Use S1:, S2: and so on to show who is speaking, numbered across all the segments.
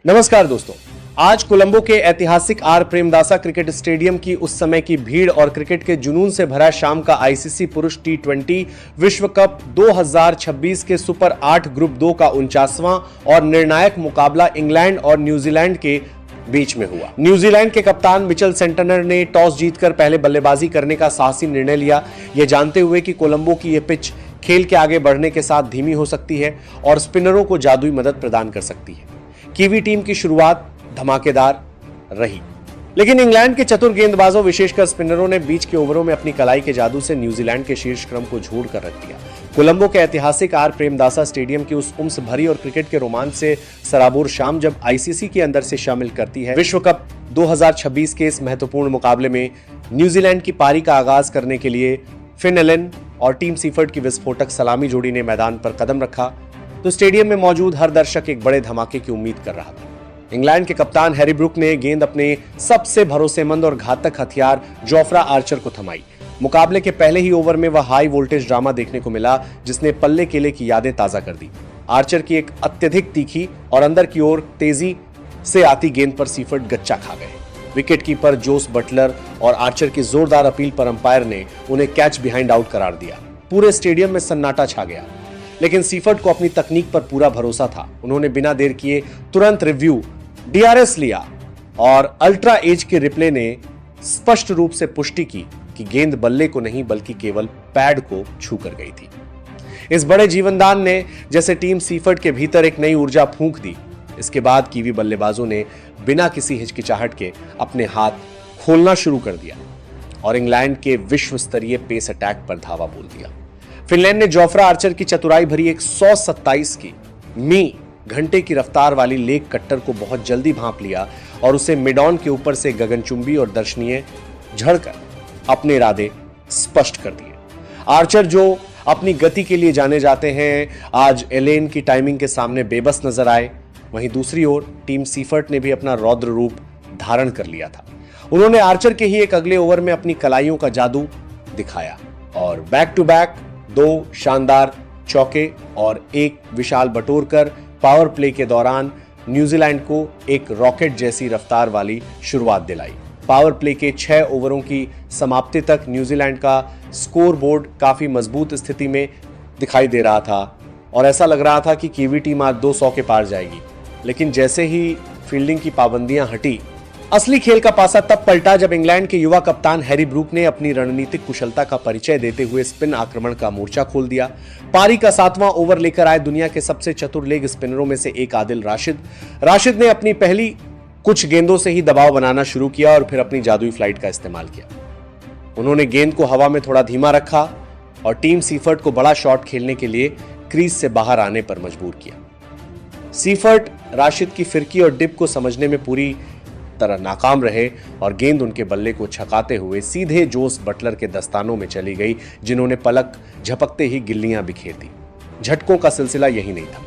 S1: नमस्कार दोस्तों, आज कोलंबो के ऐतिहासिक आर प्रेमदासा क्रिकेट स्टेडियम की उस समय की भीड़ और क्रिकेट के जुनून से भरा शाम का आईसीसी पुरुष टी20 विश्व कप 2026 के सुपर 8 ग्रुप 2 का 49वां और निर्णायक मुकाबला इंग्लैंड और न्यूजीलैंड के बीच में हुआ। न्यूजीलैंड के कप्तान मिचेल सेंटनर ने टॉस जीतकर पहले बल्लेबाजी करने का साहसी निर्णय लिया, यह जानते हुए कि कोलंबो की यह पिच खेल के आगे बढ़ने के साथ धीमी हो सकती है और स्पिनरों को जादुई मदद प्रदान कर सकती है। कीवी टीम की शुरुआत धमाकेदार रही, लेकिन इंग्लैंड के चतुर गेंदबाजों विशेषकर स्पिनरों ने बीच के ओवरों में अपनी कलाई के जादू से न्यूजीलैंड के शीर्ष क्रम को झूठ कर रख दिया। कोलंबो के ऐतिहासिक आर प्रेमदासा स्टेडियम की उस उम्स भरी और क्रिकेट के रोमांच से सराबोर शाम जब आईसीसी के अंदर से शामिल करती है विश्व कप 2026 के इस महत्वपूर्ण मुकाबले में न्यूजीलैंड की पारी का आगाज करने के लिए फिन एलन और टीम सीफर्ट की विस्फोटक सलामी जोड़ी ने मैदान पर कदम रखा तो स्टेडियम में मौजूद हर दर्शक एक बड़े धमाके की उम्मीद कर रहा था। इंग्लैंड के कप्तान हैरी ब्रूक ने गेंद अपने सबसे भरोसेमंद और घातक हथियार जोफ्रा आर्चर को थमाई। मुकाबले के पहले ही ओवर में वह हाई वोल्टेज ड्रामा देखने को मिला जिसने पल्ले केले की यादें ताजा कर दी। आर्चर की एक अत्यधिक तीखी और अंदर की ओर तेजी से आती गेंद पर सीफर्ट गच्चा खा गए। विकेट कीपर जोस बटलर और आर्चर की जोरदार अपील पर अंपायर ने उन्हें कैच बिहाइंड आउट करार दिया। पूरे स्टेडियम में सन्नाटा छा गया, लेकिन सीफर्ट को अपनी तकनीक पर पूरा भरोसा था। उन्होंने बिना देर किए तुरंत रिव्यू डीआरएस लिया और अल्ट्रा एज के रिप्ले ने स्पष्ट रूप से पुष्टि की कि गेंद बल्ले को नहीं बल्कि केवल पैड को छू कर गई थी। इस बड़े जीवनदान ने जैसे टीम सीफर्ट के भीतर एक नई ऊर्जा फूंक दी। इसके बाद कीवी बल्लेबाजों ने बिना किसी हिचकिचाहट के अपने हाथ खोलना शुरू कर दिया और इंग्लैंड के विश्व स्तरीय पेस अटैक पर धावा बोल दिया। फिनलैंड ने जोफ्रा आर्चर की चतुराई भरी 127 की मी घंटे की रफ्तार वाली लेग कट्टर को बहुत जल्दी भांप लिया और उसे मिड ऑन के ऊपर से गगनचुंबी और दर्शनीय झड़कर अपने इरादे स्पष्ट कर दिए। आर्चर जो अपनी गति के लिए जाने जाते हैं, आज एलेन की टाइमिंग के सामने बेबस नजर आए। वहीं दूसरी ओर टीम सीफर्ट ने भी अपना रौद्र रूप धारण कर लिया था। उन्होंने आर्चर के ही एक अगले ओवर में अपनी कलाइयों का जादू दिखाया और बैक टू बैक 2 शानदार चौके और एक विशाल बटोरकर पावर प्ले के दौरान न्यूजीलैंड को एक रॉकेट जैसी रफ्तार वाली शुरुआत दिलाई। पावर प्ले के 6 ओवरों की समाप्ति तक न्यूजीलैंड का स्कोर बोर्ड काफी मजबूत स्थिति में दिखाई दे रहा था और ऐसा लग रहा था कि कीवी टीम आज 200 के पार जाएगी। लेकिन जैसे ही फील्डिंग की पाबंदियां हटी, असली खेल का पासा तब पलटा जब इंग्लैंड के युवा कप्तान हैरी ब्रूक ने अपनी रणनीतिक कुशलता का परिचय देते हुए स्पिन आक्रमण का मोर्चा खोल दिया। पारी का 7वां ओवर लेकर आए दुनिया के सबसे चतुर लेग स्पिनरों में से एक आदिल राशिद ने अपनी पहली कुछ गेंदों से ही दबाव बनाना शुरू किया और फिर अपनी जादुई फ्लाइट का इस्तेमाल किया। उन्होंने गेंद को हवा में थोड़ा धीमा रखा और टीम सीफर्ट को बड़ा शॉट खेलने के लिए क्रीज से बाहर आने पर मजबूर किया। सीफर्ट राशिद की फिरकी और डिप को समझने में पूरी तरह नाकाम रहे और गेंद उनके बल्ले को छकाते हुए सीधे जोस बटलर के दस्तानों में चली गई, जिन्होंने पलक झपकते ही गिल्लियां बिखेर दी। झटकों का सिलसिला यही नहीं था।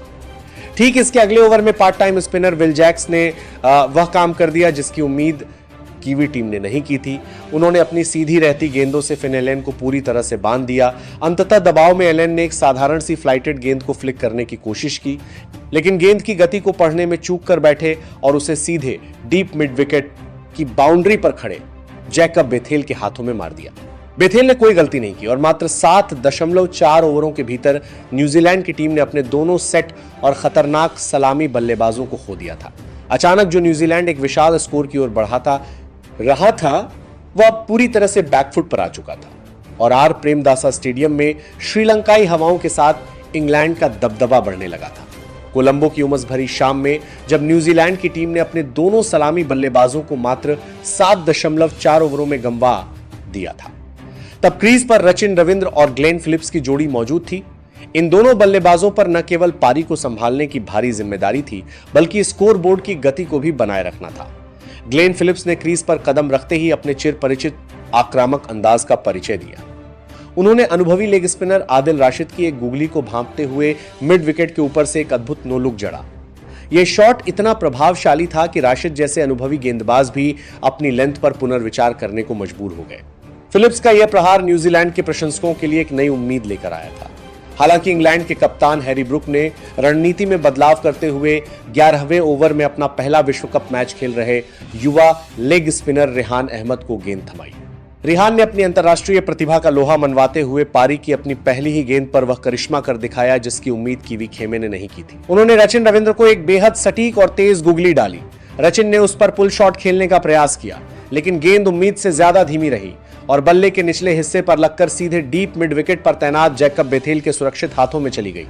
S1: ठीक इसके अगले ओवर में part time spinner Will Jacks ने वह काम कर दिया जिसकी उम्मीद कीवी टीम ने नहीं की थी। उन्होंने अपनी सीधी रहती गेंदों से फिन एलन को पूरी तरह से बांध दिया। अंततः दबाव में एलन ने एक साधारण सी फ्लाइटेड गेंद को फ्लिक करने की कोशिश की, लेकिन गेंद की गति को पढ़ने में चूक कर बैठे और उसे सीधे डीप मिड विकेट की बाउंड्री पर खड़े जैकब बेथेल के हाथों में मार दिया। बेथेल ने कोई गलती नहीं की और मात्र 7.4 ओवरों के भीतर न्यूजीलैंड की टीम ने अपने दोनों सेट और खतरनाक सलामी बल्लेबाजों को खो दिया था। अचानक जो न्यूजीलैंड एक विशाल स्कोर की ओर बढ़ा रहा था वह पूरी तरह से बैकफुट पर आ चुका था और आर प्रेमदासा स्टेडियम में श्रीलंकाई हवाओं के साथ इंग्लैंड का दबदबा बढ़ने लगा था। कोलंबो की उमस भरी शाम में जब न्यूजीलैंड की टीम ने अपने दोनों सलामी बल्लेबाजों को मात्र 7.4 ओवरों में गंवा दिया था, तब क्रीज पर रचिन रविंद्र और ग्लेन फिलिप्स की जोड़ी मौजूद थी। इन दोनों बल्लेबाजों पर न केवल पारी को संभालने की भारी जिम्मेदारी थी बल्कि स्कोर बोर्ड की गति को भी बनाए रखना था। ग्लेन फिलिप्स ने क्रीज पर कदम रखते ही अपने चिर परिचित आक्रामक अंदाज का परिचय दिया। उन्होंने अनुभवी लेग स्पिनर आदिल राशिद की एक गुगली को भांपते हुए मिड विकेट के ऊपर से एक अद्भुत नो लुक जड़ा। यह शॉट इतना प्रभावशाली था कि राशिद जैसे अनुभवी गेंदबाज भी अपनी लेंथ पर पुनर्विचार करने को मजबूर हो गए। फिलिप्स का यह प्रहार न्यूजीलैंड के प्रशंसकों के लिए एक नई उम्मीद लेकर आया था। हालांकि इंग्लैंड के कप्तान हैरी ब्रुक ने रणनीति में बदलाव करते हुए 11वें ओवर में अपना पहला विश्व कप मैच खेल रहे युवा लेग स्पिनर रेहान अहमद को गेंद थमाई। रेहान ने अपनी अंतर्राष्ट्रीय प्रतिभा का लोहा मनवाते हुए पारी की अपनी पहली ही गेंद पर वह करिश्मा कर दिखाया जिसकी उम्मीद किवी खेमे ने नहीं की थी। उन्होंने रचिन रविंद्र को एक बेहद सटीक और तेज गुगली डाली। रचिन ने उस पर पुल शॉट खेलने का प्रयास किया, लेकिन गेंद उम्मीद से ज्यादा धीमी रही और बल्ले के निचले हिस्से पर लगकर सीधे डीप मिड विकेट पर तैनात जैकब बेथेल के सुरक्षित हाथों में चली गई।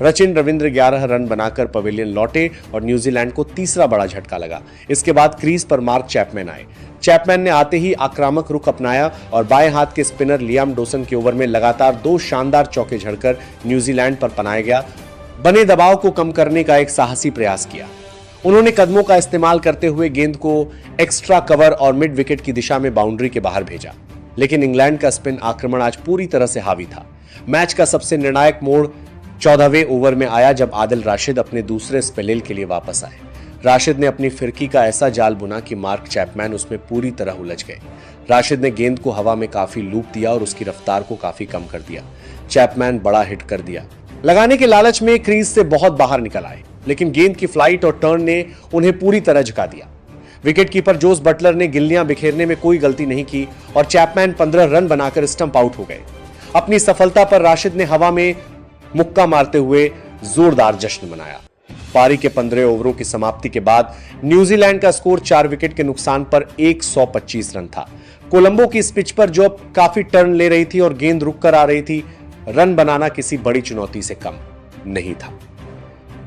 S1: रचिन रविंद्र 11 रन बनाकर पवेलियन लौटे और न्यूजीलैंड को तीसरा बड़ा झटका लगा। इसके बाद क्रीज पर मार्क चैपमैन आए। चैपमैन ने आते ही आक्रामक रुख अपनाया और बाएं हाथ के स्पिनर लियाम डोसन के ओवर में लगातार 2 शानदार चौके झड़कर न्यूजीलैंड पर पनाया गया बने दबाव को कम करने का एक साहसी प्रयास किया। उन्होंने कदमों का इस्तेमाल करते हुए गेंद को एक्स्ट्रा कवर और मिड विकेट की दिशा में बाउंड्री के बाहर भेजा, लेकिन इंग्लैंड का स्पिन आक्रमण आज पूरी तरह से हावी था। मैच का सबसे निर्णायक मोड़ 14वें ओवर में आया जब आदिल राशिद अपने दूसरे स्पेल के लिए वापस आए। राशिद ने अपनी फिरकी का ऐसा जाल बुना कि मार्क चैपमैन उसमें पूरी तरह उलझ गए। राशिद ने गेंद को हवा में काफी लूप दिया और उसकी रफ्तार को काफी कम कर दिया। चैपमैन बड़ा हिट कर दिया। लगाने के लालच में क्रीज से बहुत बाहर निकल आए, लेकिन गेंद की फ्लाइट और टर्न ने उन्हें पूरी तरह झुका दिया। विकेटकीपर जोस बटलर ने गिल्लियां बिखेरने में कोई गलती नहीं की और चैपमैन 15 रन बनाकर स्टंप आउट हो गए। अपनी सफलता पर राशिद ने हवा में मुक्का मारते हुए जोरदार जश्न मनाया। पारी के 15 ओवरों की समाप्ति के बाद न्यूजीलैंड का स्कोर 4 विकेट के नुकसान पर 125 रन था। कोलंबो की इस पिच पर जो अब काफी टर्न ले रही थी और गेंद रुक कर आ रही थी, रन बनाना किसी बड़ी चुनौती से कम नहीं था।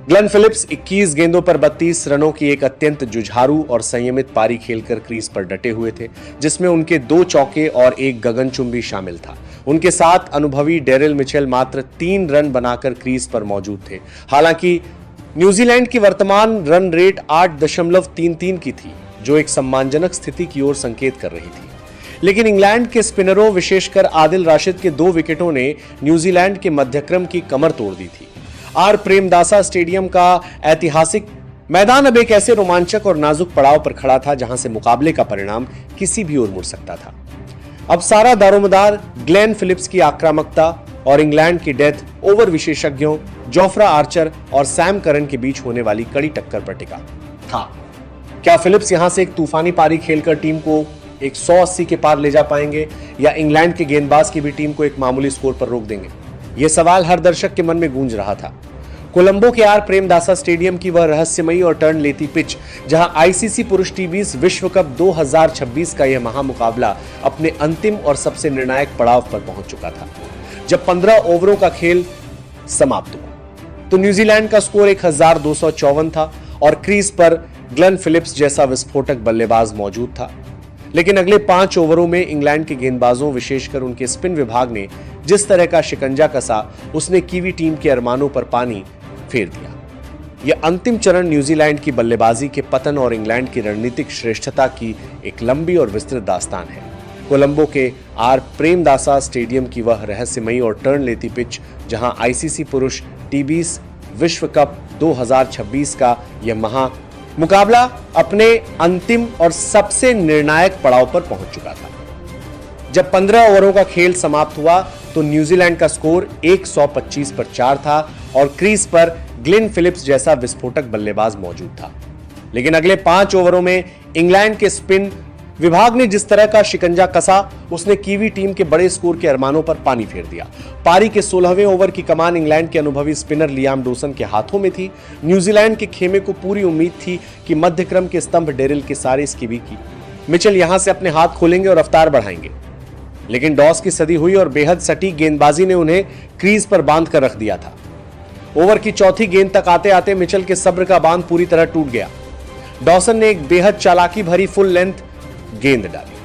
S1: ग्लेन फिलिप्स 21 गेंदों पर 32 रनों की एक अत्यंत जुझारू और संयमित पारी खेलकर क्रीज पर डटे हुए थे, जिसमें उनके 2 चौके और 1 गगनचुंबी शामिल था। उनके साथ अनुभवी डेरिल मिचेल मात्र 3 रन बनाकर क्रीज पर मौजूद थे। हालांकि न्यूजीलैंड की वर्तमान रन रेट 8.33 की थी, जो एक सम्मानजनक स्थिति की ओर संकेत कर रही थी। लेकिन इंग्लैंड के स्पिनरों विशेषकर आदिल राशिद के 2 विकेटों ने न्यूजीलैंड के मध्यक्रम की कमर तोड़ दी थी। आर प्रेमदासा स्टेडियम का ऐतिहासिक मैदान अब एक ऐसे रोमांचक और नाजुक पड़ाव पर खड़ा था जहां से मुकाबले का परिणाम किसी भी ओर मुड़ सकता था। अब सारा दारोमदार ग्लेन फिलिप्स की आक्रामकता और इंग्लैंड की डेथ ओवर विशेषज्ञों जोफ्रा आर्चर और सैम करन के बीच होने वाली कड़ी टक्कर पर टिका था। क्या फिलिप्स यहां से एक तूफानी पारी खेलकर टीम को 180 के पार ले जा पाएंगे या इंग्लैंड के गेंदबाज की भी टीम को एक मामूली स्कोर पर रोक देंगे? यह सवाल हर दर्शक के मन में गूंज रहा था। कोलंबो के आर प्रेमदासा स्टेडियम की वह रहस्यमयी और टर्न लेती पिच, जहां आईसीसी पुरुष टी20 विश्व कप 2026 का यह महामुकाबला अपने अंतिम और सबसे निर्णायक पड़ाव पर पहुंच चुका था। जब 15 ओवरों का खेल समाप्त हुआ तो न्यूजीलैंड का स्कोर 1254 था और क्रीज पर ग्लेन फिलिप्स जैसा विस्फोटक बल्लेबाज मौजूद था। लेकिन अगले 5 ओवरों में इंग्लैंड के गेंदबाजों, विशेषकर उनके स्पिन विभाग ने जिस तरह का शिकंजा कसा, उसने कीवी टीम के अरमानों पर पानी फेर दिया। यह अंतिम चरण न्यूजीलैंड की बल्लेबाजी के पतन और इंग्लैंड की रणनीतिक श्रेष्ठता की एक लंबी और विस्तृत दास्तान है। कोलंबो के आर प्रेमदासा स्टेडियम की वह रहस्यमयी और टर्न लेती पिच, जहां आईसीसी पुरुष टी20 विश्व कप 2026 का यह महा मुकाबला अपने अंतिम और सबसे निर्णायक पड़ाव पर पहुंच चुका था। जब 15 ओवरों का खेल समाप्त हुआ तो न्यूजीलैंड का स्कोर 125 पर 4 था और क्रीज पर ग्लेन फिलिप्स जैसा विस्फोटक बल्लेबाज मौजूद था। लेकिन अगले 5 ओवरों में इंग्लैंड के स्पिन विभाग ने जिस तरह का शिकंजा कसा, उसने कीवी टीम के बड़े स्कोर के अरमानों पर पानी फेर दिया। पारी के 16वें ओवर की कमान इंग्लैंड के अनुभवी स्पिनर लियाम डोसन के हाथों में थी। न्यूजीलैंड के खेमे को पूरी उम्मीद थी कि मध्यक्रम के स्तंभ डेरिल के सारे स्कीवी की मिचेल यहां से अपने हाथ खोलेंगे और रफ्तार बढ़ाएंगे, लेकिन डॉस की सदी हुई और बेहद सटीक गेंदबाजी ने उन्हें क्रीज पर बांध कर रख दिया था। ओवर की चौथी गेंद तक आते आते मिचेल के सब्र का बांध पूरी तरह टूट गया। डॉसन ने एक बेहद चालाकी भरी फुल लेंथ गेंद डाली,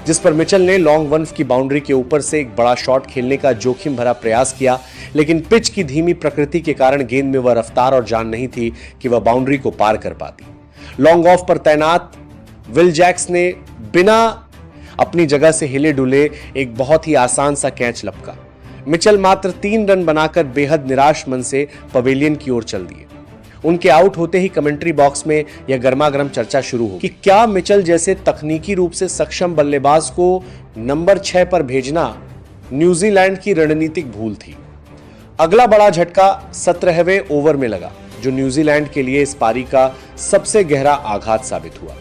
S1: जिस पर मिचेल ने लॉन्ग वन की बाउंड्री के ऊपर से एक बड़ा शॉट खेलने का जोखिम भरा प्रयास किया, लेकिन पिच की धीमी प्रकृति के कारण गेंद में वह रफ्तार और जान नहीं थी कि वह बाउंड्री को पार कर पाती। लॉन्ग ऑफ पर तैनात विल जैक्स ने बिना अपनी जगह से हिले डुले एक बहुत ही आसान सा कैच लपका। मिचेल मात्र 3 रन बनाकर बेहद निराश मन से पवेलियन की ओर चल दिए। उनके आउट होते ही कमेंट्री बॉक्स में यह गर्मागर्म चर्चा शुरू हो कि क्या मिचेल जैसे तकनीकी रूप से सक्षम बल्लेबाज को नंबर 6 पर भेजना न्यूजीलैंड की रणनीतिक भूल थी। अगला बड़ा झटका 17वें ओवर में लगा, जो न्यूजीलैंड के लिए इस पारी का सबसे गहरा आघात साबित हुआ।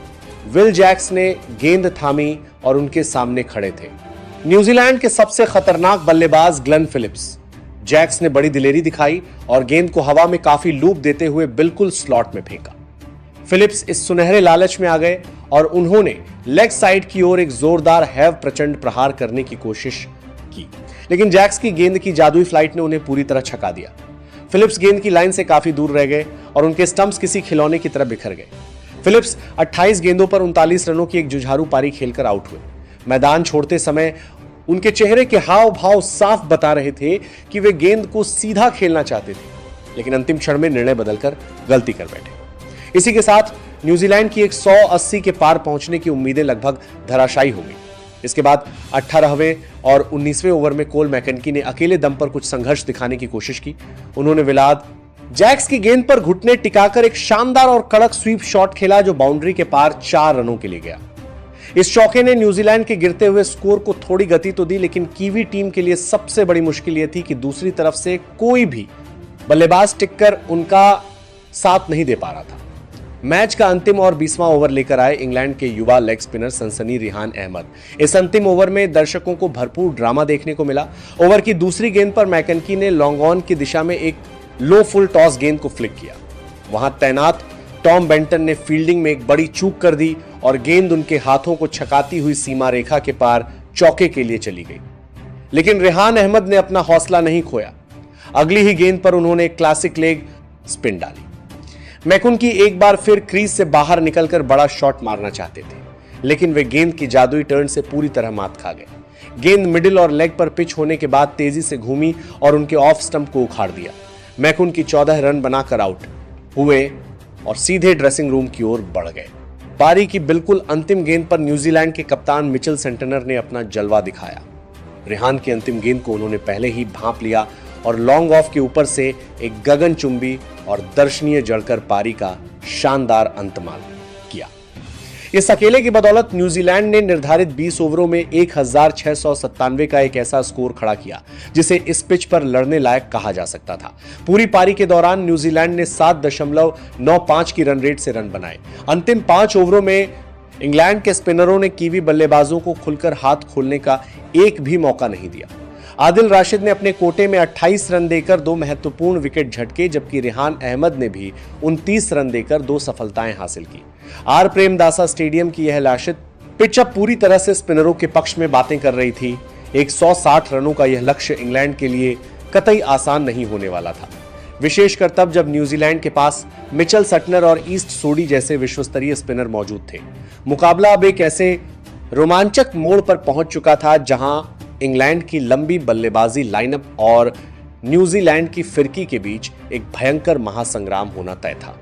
S1: विल जैक्स ने गेंद थामी और उनके सामने खड़े थे न्यूजीलैंड के सबसे खतरनाक बल्लेबाज ग्लेन फिलिप्स। जैक्स ने बड़ी दिलेरी दिखाई और गेंद को हवा में काफी लूप देते हुए बिल्कुल स्लॉट में फेंका। फिलिप्स इस सुनहरे लालच में आ गए और उन्होंने लेग साइड की ओर एक जोरदार हैव प्रचंड प्रहार करने की कोशिश की, लेकिन जैक्स की गेंद की जादुई फ्लाइट ने उन्हें पूरी तरह छका दिया। फिलिप्स गेंद की लाइन से काफी दूर रह गए और उनके स्टंप्स किसी खिलौने की तरह बिखर गए। फिलिप्स 28 गेंदों पर 39 रनों की एक जुझारू पारी खेलकर आउट हुए। मैदान छोड़ते समय उनके चेहरे के हाव भाव साफ बता रहे थे कि वे गेंद को सीधा खेलना चाहते थे, लेकिन अंतिम क्षण में निर्णय बदलकर गलती कर बैठे। इसी के साथ न्यूजीलैंड की 180 के पार पहुंचने की उम्मीदें लगभग धराशायी हो गई। इसके बाद 18वें और 19वें ओवर में कोल मैकेन्की ने अकेले दम पर कुछ संघर्ष दिखाने की कोशिश की। उन्होंने विलाद जैक्स की गेंद पर घुटने टिकाकर एक शानदार और कड़क स्वीप शॉट खेला, जो बाउंड्री के पार 4 रनों के लिए गया। इस चौके ने न्यूजीलैंड के गिरते हुए स्कोर को थोड़ी गति तो दी, लेकिन कीवी टीम के लिए सबसे बड़ी मुश्किल यह थी कि दूसरी तरफ से कोई भी बल्लेबाज टिककर उनका साथ नहीं दे पा रहा था। मैच का अंतिम और 20वां ओवर लेकर आए इंग्लैंड के युवा लेग स्पिनर सनसनी रिहान अहमद। इस अंतिम ओवर में दर्शकों को भरपूर ड्रामा देखने को मिला। ओवर की दूसरी गेंद पर मैकेन्की ने लॉन्ग ऑन की दिशा में एक लो फुल टॉस गेंद को फ्लिक किया। वहां तैनात टॉम बेंटन ने फील्डिंग में एक बड़ी चूक कर दी और गेंद उनके हाथों को छकाती हुई सीमा रेखा के पार चौके के लिए चली गई, लेकिन रिहान अहमद ने अपना हौसला नहीं खोया। अगली ही गेंद पर उन्होंने एक क्लासिक लेग स्पिन डाली। मैकुनकी एक बार फिर क्रीज से बाहर निकलकर बड़ा शॉट मारना चाहते थे, लेकिन वे गेंद की जादुई टर्न से पूरी तरह मात खा गए। गेंद मिडिल और लेग पर पिच होने के बाद तेजी से घूमी और उनके ऑफ स्टंप को उखाड़ दिया। मैकुनकी 14 रन बनाकर आउट हुए और सीधे ड्रेसिंग रूम की ओर बढ़ गए। पारी की बिल्कुल अंतिम गेंद पर न्यूजीलैंड के कप्तान मिचेल सेंटनर ने अपना जलवा दिखाया। रिहान की अंतिम गेंद को उन्होंने पहले ही भांप लिया और लॉन्ग ऑफ के ऊपर से एक गगनचुंबी और दर्शनीय जड़कर पारी का शानदार अंतमान किया। इस अकेले की बदौलत न्यूजीलैंड ने निर्धारित 20 ओवरों में 1697 का एक ऐसा स्कोर खड़ा किया जिसे इस पिच पर लड़ने लायक कहा जा सकता था। पूरी पारी के दौरान न्यूजीलैंड ने 7.95 की रन रेट से रन बनाए। अंतिम 5 ओवरों में इंग्लैंड के स्पिनरों ने कीवी बल्लेबाजों को खुलकर हाथ खोलने का एक भी मौका नहीं दिया। आदिल राशिद ने अपने कोटे में 28 रन देकर 2 महत्वपूर्ण विकेट झटके, जबकि रिहान अहमद ने भी 29 रन देकर 2 सफलताएं हासिल की। आर प्रेमदासा स्टेडियम की यह लाशित पिच अब पूरी तरह से स्पिनरों के पक्ष में बातें कर रही थी। 160 रनों का यह लक्ष्य इंग्लैंड के लिए कतई आसान नहीं होने वाला था, विशेषकर तब जब न्यूजीलैंड के पास मिचेल सटनर और ईस्ट सोडी जैसे विश्वस्तरीय स्पिनर मौजूद थे। मुकाबला अब एक ऐसे रोमांचक मोड़ पर पहुंच चुका था जहां इंग्लैंड की लंबी बल्लेबाजी लाइनअप और न्यूजीलैंड की फिरकी के बीच एक भयंकर महासंग्राम होना तय था।